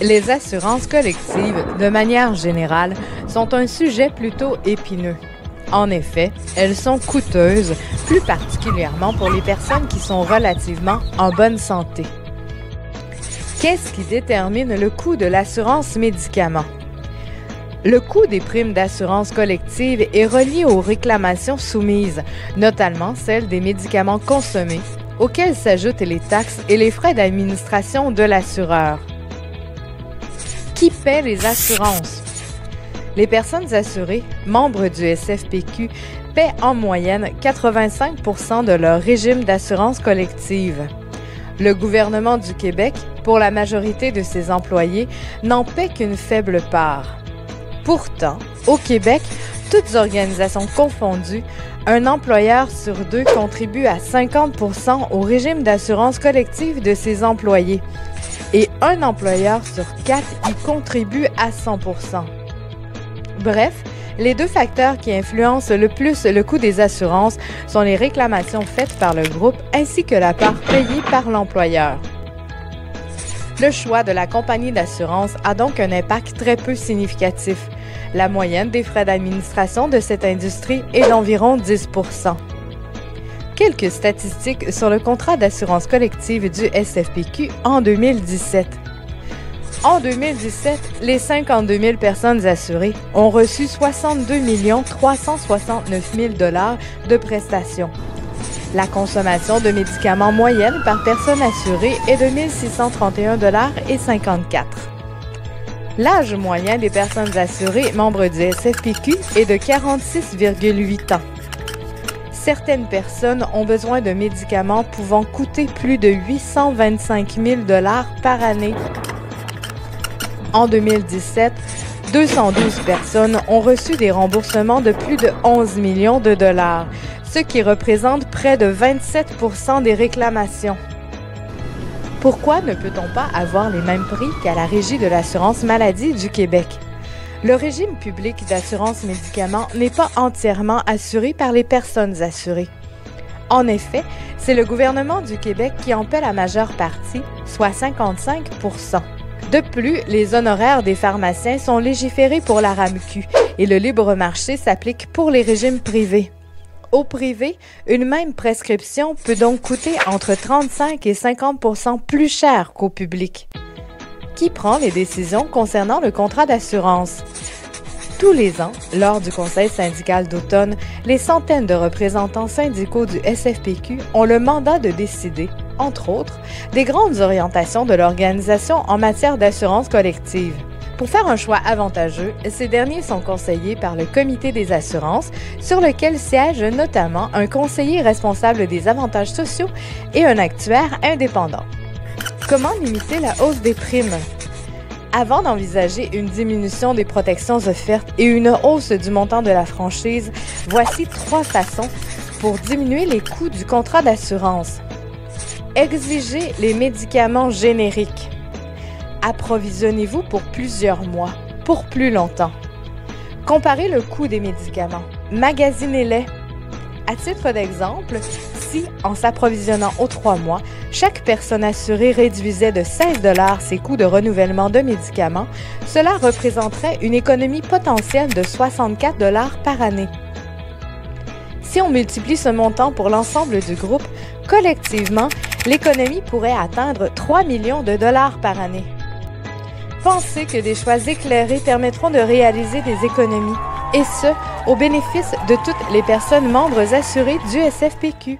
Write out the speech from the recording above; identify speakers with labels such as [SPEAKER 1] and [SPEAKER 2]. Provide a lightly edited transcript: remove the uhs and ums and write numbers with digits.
[SPEAKER 1] Les assurances collectives, de manière générale, sont un sujet plutôt épineux. En effet, elles sont coûteuses, plus particulièrement pour les personnes qui sont relativement en bonne santé. Qu'est-ce qui détermine le coût de l'assurance médicaments? Le coût des primes d'assurance collective est relié aux réclamations soumises, notamment celles des médicaments consommés, auxquels s'ajoutent les taxes et les frais d'administration de l'assureur. Qui paie les assurances? Les personnes assurées, membres du SFPQ, paient en moyenne 85% de leur régime d'assurance collective. Le gouvernement du Québec, pour la majorité de ses employés, n'en paie qu'une faible part. Pourtant, au Québec, toutes organisations confondues, un employeur sur deux contribue à 50% au régime d'assurance collective de ses employés et un employeur sur quatre y contribue à 100%. Bref, les deux facteurs qui influencent le plus le coût des assurances sont les réclamations faites par le groupe ainsi que la part payée par l'employeur. Le choix de la compagnie d'assurance a donc un impact très peu significatif. La moyenne des frais d'administration de cette industrie est d'environ 10%. Quelques statistiques sur le contrat d'assurance collective du SFPQ en 2017. En 2017, les 52 000 personnes assurées ont reçu 62 369 000 $ de prestations. La consommation de médicaments moyenne par personne assurée est de 1 631,54 $. L'âge moyen des personnes assurées membres du SFPQ est de 46,8 ans. Certaines personnes ont besoin de médicaments pouvant coûter plus de 825 000 $ par année. En 2017, 212 personnes ont reçu des remboursements de plus de 11 millions de dollars, ce qui représente près de 27% des réclamations. Pourquoi ne peut-on pas avoir les mêmes prix qu'à la Régie de l'assurance maladie du Québec? Le régime public d'assurance médicaments n'est pas entièrement assuré par les personnes assurées. En effet, c'est le gouvernement du Québec qui en paie la majeure partie, soit 55%. De plus, les honoraires des pharmaciens sont légiférés pour la RAMQ et le libre marché s'applique pour les régimes privés. Au privé, une même prescription peut donc coûter entre 35 et 50% plus cher qu'au public. Qui prend les décisions concernant le contrat d'assurance? Tous les ans, lors du Conseil syndical d'automne, les centaines de représentants syndicaux du SFPQ ont le mandat de décider, entre autres, des grandes orientations de l'organisation en matière d'assurance collective. Pour faire un choix avantageux, ces derniers sont conseillés par le Comité des assurances, sur lequel siège notamment un conseiller responsable des avantages sociaux et un actuaire indépendant. Comment limiter la hausse des primes? Avant d'envisager une diminution des protections offertes et une hausse du montant de la franchise, voici 3 façons pour diminuer les coûts du contrat d'assurance. Exigez les médicaments génériques. Approvisionnez-vous pour plusieurs mois, pour plus longtemps. Comparez le coût des médicaments. Magasinez-les. À titre d'exemple, si, en s'approvisionnant aux 3 mois, chaque personne assurée réduisait de 16 $ ses coûts de renouvellement de médicaments, cela représenterait une économie potentielle de 64 $ par année. Si on multiplie ce montant pour l'ensemble du groupe, collectivement, l'économie pourrait atteindre 3 millions de dollars par année. Pensez que des choix éclairés permettront de réaliser des économies, et ce, au bénéfice de toutes les personnes membres assurées du SFPQ.